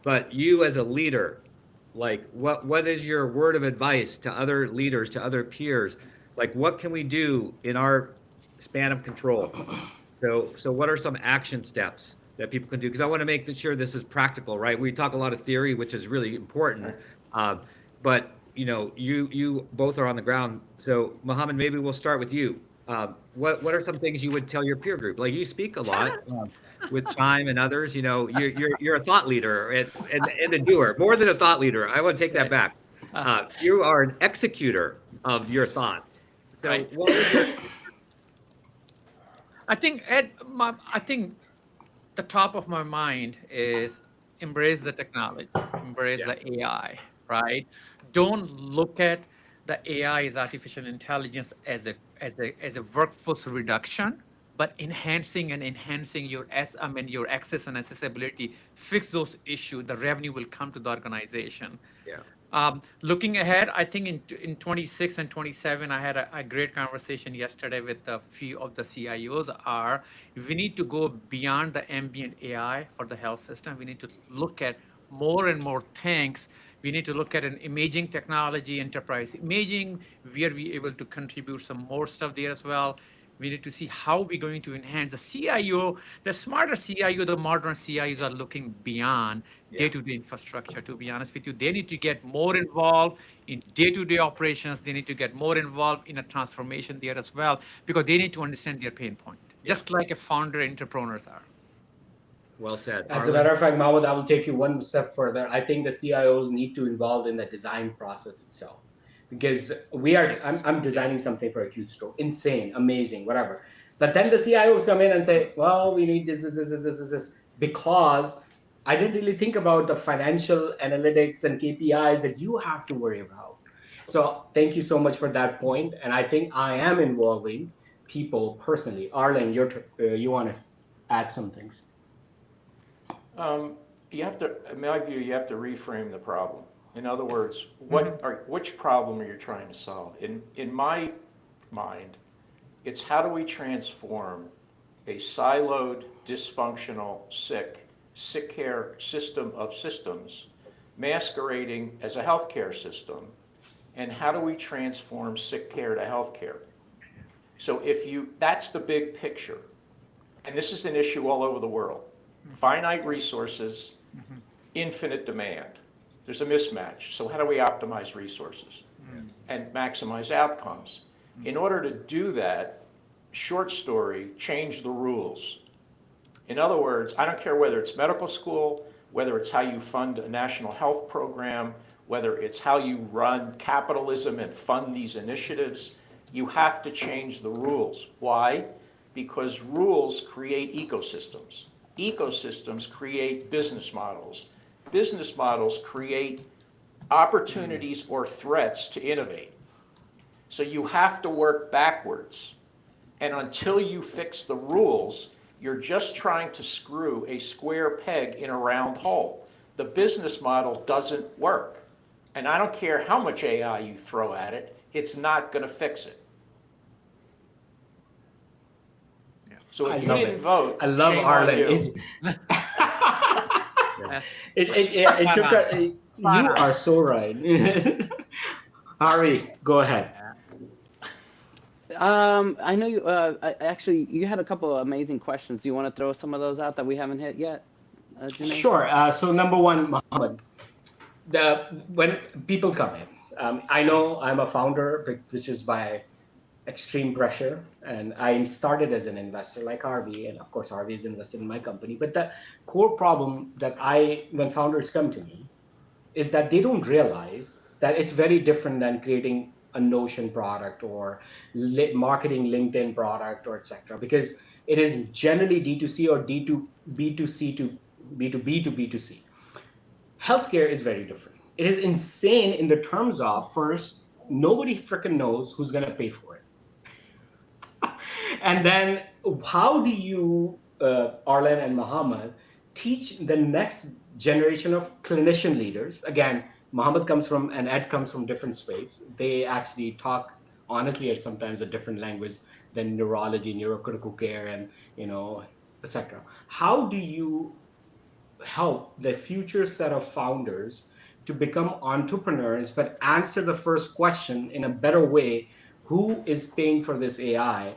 But you as a leader, like what is your word of advice to other leaders, to other peers? Like what can we do in our span of control? So what are some action steps that people can do? Because I want to make sure this is practical, right? We talk a lot of theory, which is really important. But you both are on the ground. So Mohammed, maybe we'll start with you. What are some things you would tell your peer group? Like you speak a lot with Chime and others. You're a thought leader and a doer, more than a thought leader. I want to take that back. You are an executor of your thoughts. So Right. what was your I think, Ed, I think the top of my mind is embrace the technology, embrace the AI, right? Don't look at the AI as artificial intelligence as a workforce reduction, but enhancing your your access and accessibility. Fix those issues. The revenue will come to the organization. Yeah. Looking ahead, I think in 26 and 27, I had a great conversation yesterday with a few of the CIOs. We need to go beyond the ambient AI for the health system. We need to look at more and more things. We need to look at an imaging technology, enterprise imaging, where we able to contribute some more stuff there as well. We need to see how we're going to enhance the CIO, the smarter CIO, the modern CIOs are looking beyond day-to-day infrastructure, to be honest with you. They need to get more involved in day-to-day operations. They need to get more involved in a transformation there as well, because they need to understand their pain point, just like a founder entrepreneurs are. Well said. As a matter of fact, Mahmoud, I will take you one step further. I think the CIOs need to involve in the design process itself. Because I'm designing something for acute stroke, insane, amazing, whatever. But then the CIOs come in and say, well, we need this, because I didn't really think about the financial analytics and KPIs that you have to worry about. So thank you so much for that point. And I think I am involving people personally. Arlen, you want to add some things? You have to, in my view, you have to reframe the problem. In other words, which problem are you trying to solve? In my mind, it's how do we transform a siloed, dysfunctional, sick care system of systems masquerading as a healthcare system, and how do we transform sick care to healthcare? So that's the big picture. And this is an issue all over the world. Finite resources, infinite demand. There's a mismatch. So how do we optimize resources and maximize outcomes? In order to do that, short story, change the rules. In other words, I don't care whether it's medical school, whether it's how you fund a national health program, whether it's how you run capitalism and fund these initiatives, you have to change the rules. Why? Because rules create ecosystems. Ecosystems create business models. Business models create opportunities or threats to innovate. So you have to work backwards. And until you fix the rules, you're just trying to screw a square peg in a round hole. The business model doesn't work. And I don't care how much AI you throw at it, it's not going to fix it. So if you didn't vote, I love shame Arlen. on you. Yes. It took you are so right. Hari, go ahead. I know you. Actually, you had a couple of amazing questions. Do you want to throw some of those out that we haven't hit yet? Junaid? Sure. So number one, Mohammed, when people come in, I know I'm a founder, which is by extreme pressure, and I started as an investor like Harvey, and of course Harvey is invested in my company. But the core problem that when founders come to me, is that they don't realize that it's very different than creating a Notion product or marketing LinkedIn product or etc. Because it is generally D2C or B2C to B2B to B2C. Healthcare is very different. It is insane in the terms of, first, nobody freaking knows who's going to pay for it. And then how do you, Arlen and Mohammed, teach the next generation of clinician leaders? Again, Mohammed comes from, and Ed comes from different space. They actually talk, honestly, at sometimes a different language than neurology, neurocritical care, and, etc. How do you help the future set of founders to become entrepreneurs, but answer the first question in a better way? Who is paying for this AI?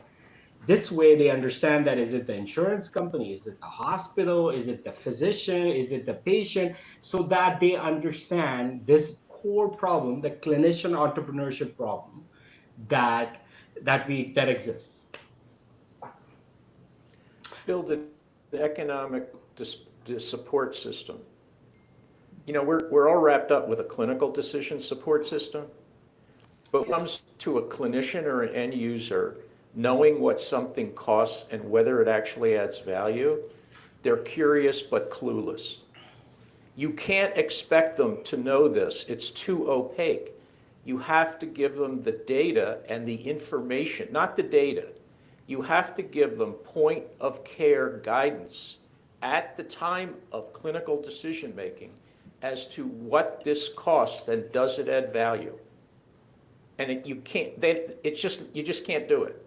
This way they understand that, is it the insurance company? Is it the hospital? Is it the physician? Is it the patient? So that they understand this core problem, the clinician entrepreneurship problem that exists. Build an economic support system. We're all wrapped up with a clinical decision support system, but when it comes to a clinician or an end user, knowing what something costs and whether it actually adds value, they're curious but clueless. You can't expect them to know this. It's too opaque. You have to give them the data and the information, not the data. You have to give them point of care guidance at the time of clinical decision making as to what this costs and does it add value. And you just can't do it.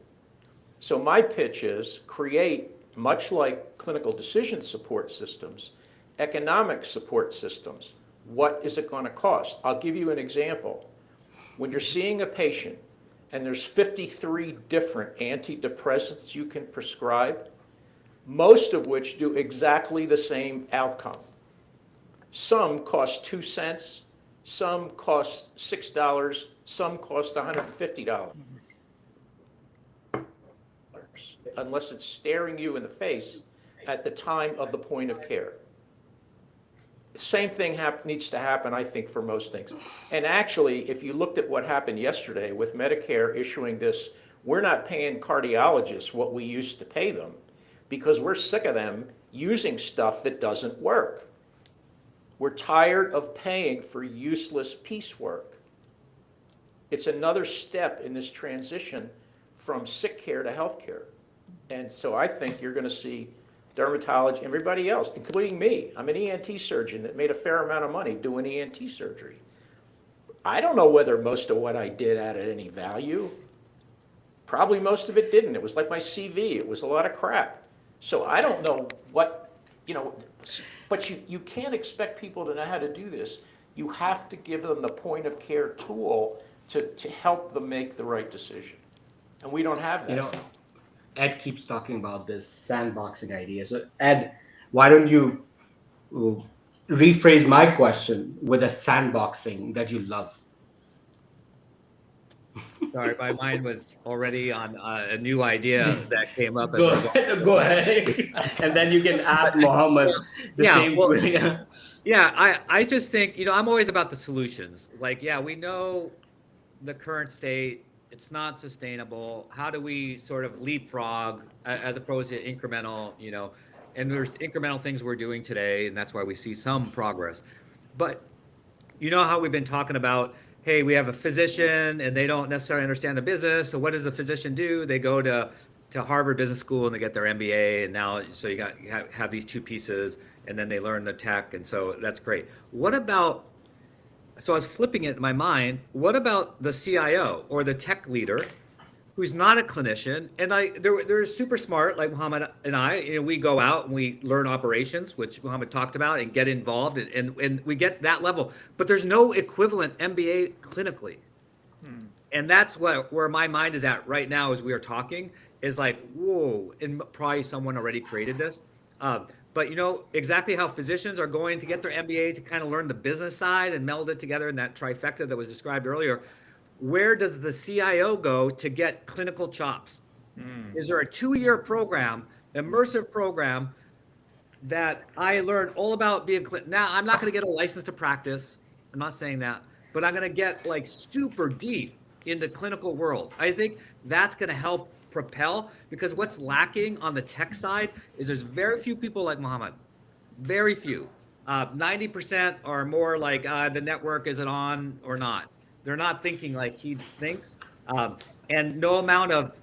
So my pitch is create, much like clinical decision support systems, economic support systems. What is it going to cost? I'll give you an example. When you're seeing a patient and there's 53 different antidepressants you can prescribe, most of which do exactly the same outcome. Some cost 2 cents, some cost $6, some cost $150. Unless it's staring you in the face at the time of the point of care. Same thing needs to happen, I think, for most things. And actually, if you looked at what happened yesterday with Medicare issuing this, we're not paying cardiologists what we used to pay them because we're sick of them using stuff that doesn't work. We're tired of paying for useless piecework. It's another step in this transition from sick care to health care. And so I think you're going to see dermatology, everybody else, including me. I'm an ENT surgeon that made a fair amount of money doing ENT surgery. I don't know whether most of what I did added any value. Probably most of it didn't. It was like my CV. It was a lot of crap. So I don't know what, but you can't expect people to know how to do this. You have to give them the point of care tool to help them make the right decision. And we don't have that. Ed keeps talking about this sandboxing idea. So Ed, why don't you rephrase my question with a sandboxing that you love? Sorry, my mind was already on a new idea that came up. Go ahead. And then you can ask Mohammed the same question. Yeah, I just think, I'm always about the solutions. Like, yeah, we know the current state, it's not sustainable. How do we sort of leapfrog as opposed to incremental, and there's incremental things we're doing today, and that's why we see some progress. But you know how we've been talking about, hey, we have a physician and they don't necessarily understand the business. So what does the physician do? They go to Harvard Business School and they get their MBA, and now so you have these two pieces, and then they learn the tech, and so that's great. What about, so I was flipping it in my mind, what about the CIO or the tech leader who's not a clinician? And they're super smart, like Mohammed and I, we go out and we learn operations, which Mohammed talked about, and get involved, and we get that level. But there's no equivalent MBA clinically. And that's where my mind is at right now as we are talking, is like, whoa, and probably someone already created this. But exactly how physicians are going to get their MBA to kind of learn the business side and meld it together in that trifecta that was described earlier. Where does the CIO go to get clinical chops? Is there a 2-year program, immersive program, that I learned all about being now? I'm not going to get a license to practice. I'm not saying that, but I'm going to get like super deep in the clinical world. I think that's going to help propel, because what's lacking on the tech side is there's very few people like Mohammed, very few. 90% are more like the network, is it on or not? They're not thinking like he thinks, and no amount of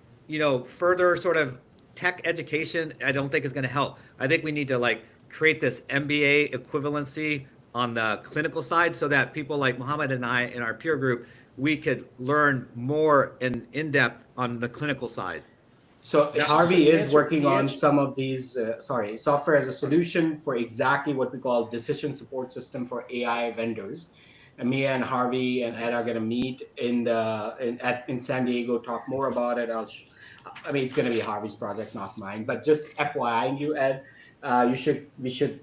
further sort of tech education I don't think is going to help. I think we need to create this MBA equivalency on the clinical side, so that people like Mohammed and I in our peer group, we could learn more in depth on the clinical side. So Harvey is working on some of these, software as a solution for exactly what we call decision support system for AI vendors. And Mia and Harvey and Ed are going to meet in San Diego, talk more about it. It's going to be Harvey's project, not mine. But just FYI, you, Ed, we should,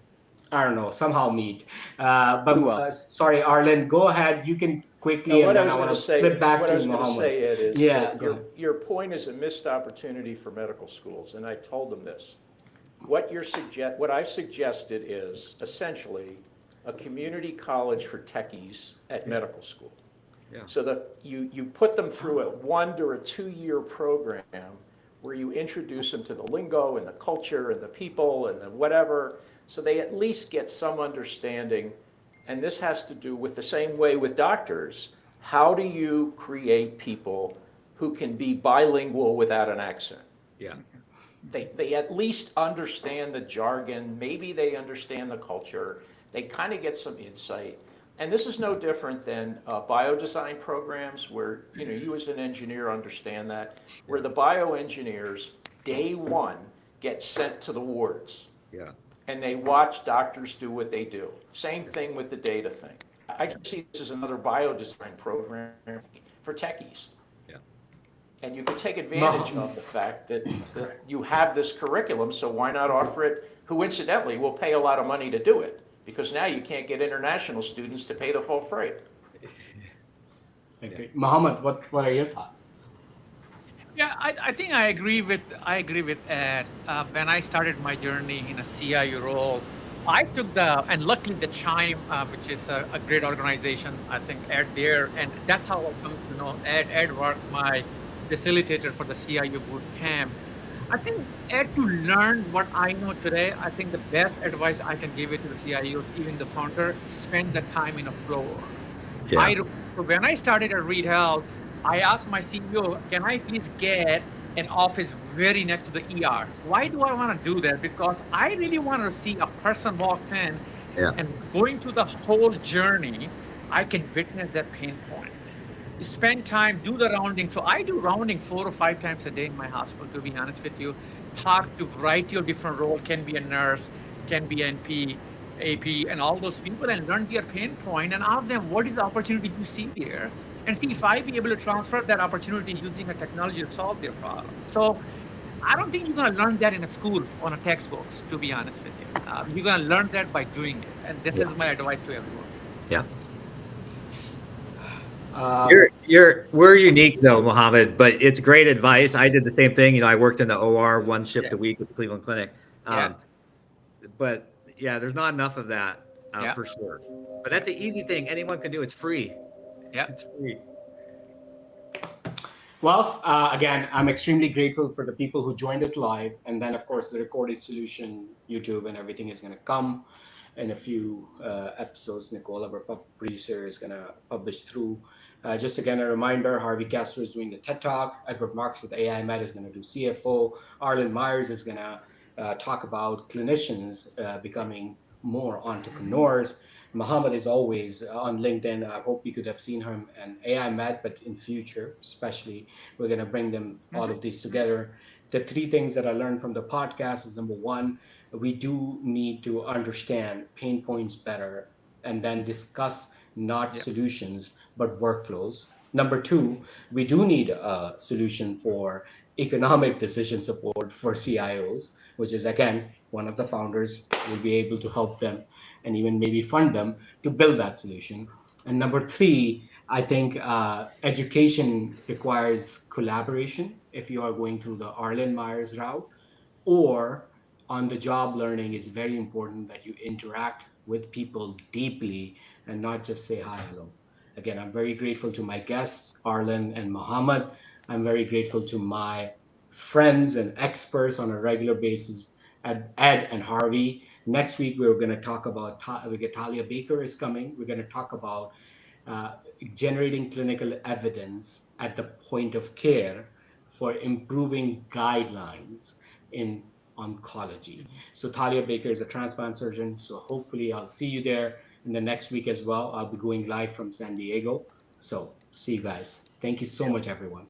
I don't know, somehow meet. Sorry, Arlen, go ahead. You can quickly. What I was going to say, Ed, is your point is a missed opportunity for medical schools, and I've told them this. What I've suggested is essentially a community college for techies at medical school. Yeah. So that you put them through a 1 or 2 year program where you introduce them to the lingo and the culture and the people and the whatever, so they at least get some understanding. And this has to do with the same way with doctors. How do you create people who can be bilingual without an accent? Yeah. They at least understand the jargon, maybe they understand the culture. They kind of get some insight. And this is no different than biodesign programs where, you as an engineer understand that, where the bioengineers, day one, get sent to the wards. Yeah. And they watch doctors do what they do. Same thing with the data thing. I just see this as another biodesign program for techies. Yeah. And you can take advantage of the fact that you have this curriculum, so why not offer it, who incidentally will pay a lot of money to do it. Because now you can't get international students to pay the full freight. Okay. Mohammed, what are your thoughts? Yeah, I think I agree with Ed. When I started my journey in a CIO role, I took and luckily the Chime, which is a great organization, I think Ed there, and that's how I come to know Ed. Ed works my facilitator for the CIO boot camp. I think, Ed, to learn what I know today, I think the best advice I can give it to the CIOs, even the founder, spend the time in a floor. Yeah. So when I started at Reed Health, I asked my CEO, can I please get an office very next to the ER? Why do I want to do that? Because I really want to see a person walk in Yeah. and going through the whole journey, I can witness that pain point. Spend time, do the rounding. So I do rounding 4 or 5 times a day in my hospital, to be honest with you. Talk to variety of different roles, can be a nurse, can be NP, AP, and all those people, and learn their pain point and ask them, what is the opportunity you see there? And see if I be able to transfer that opportunity using a technology to solve their problem. So I don't think you're going to learn that in a school on a textbooks, to be honest with you. You're going to learn that by doing it. And this is my advice to everyone. Yeah. Uh, We're unique though, Mohammed, but it's great advice. I did the same thing. You know, I worked in the OR 1 shift a week at the Cleveland Clinic. But yeah, there's not enough of that for sure. But that's an easy thing. Anyone can do. It's free. Yeah. It's free. Well, again, I'm extremely grateful for the people who joined us live. And then, of course, the recorded solution, YouTube, and everything is going to come in a few episodes. Nicole, our producer, is going to publish through. Just again, a reminder, Harvey Castro is doing the TED Talk. Edward Marks at the AI Med is going to do CFO. Arlen Myers is going to talk about clinicians becoming more entrepreneurs. Mohammed is always on LinkedIn. I hope you could have seen him and AI Med, but in future, especially, we're going to bring them all of these together. The 3 things that I learned from the podcast is number 1, we do need to understand pain points better and then discuss not solutions, but workflows. Number 2, we do need a solution for economic decision support for CIOs, which is again, one of the founders will be able to help them and even maybe fund them to build that solution. And number 3, I think education requires collaboration if you are going through the Arlen Myers route, or on the job learning is very important that you interact with people deeply and not just say hi, hello. Again, I'm very grateful to my guests, Arlen and Mohammed. I'm very grateful to my friends and experts on a regular basis, Ed and Harvey. Next week, we're going to talk about, Talia Baker is coming. We're going to talk about uh, generating clinical evidence at the point of care for improving guidelines in oncology. So Talia Baker is a transplant surgeon. So hopefully I'll see you there in the next week as well. I'll be going live from San Diego. So see you guys. Thank you so much, everyone.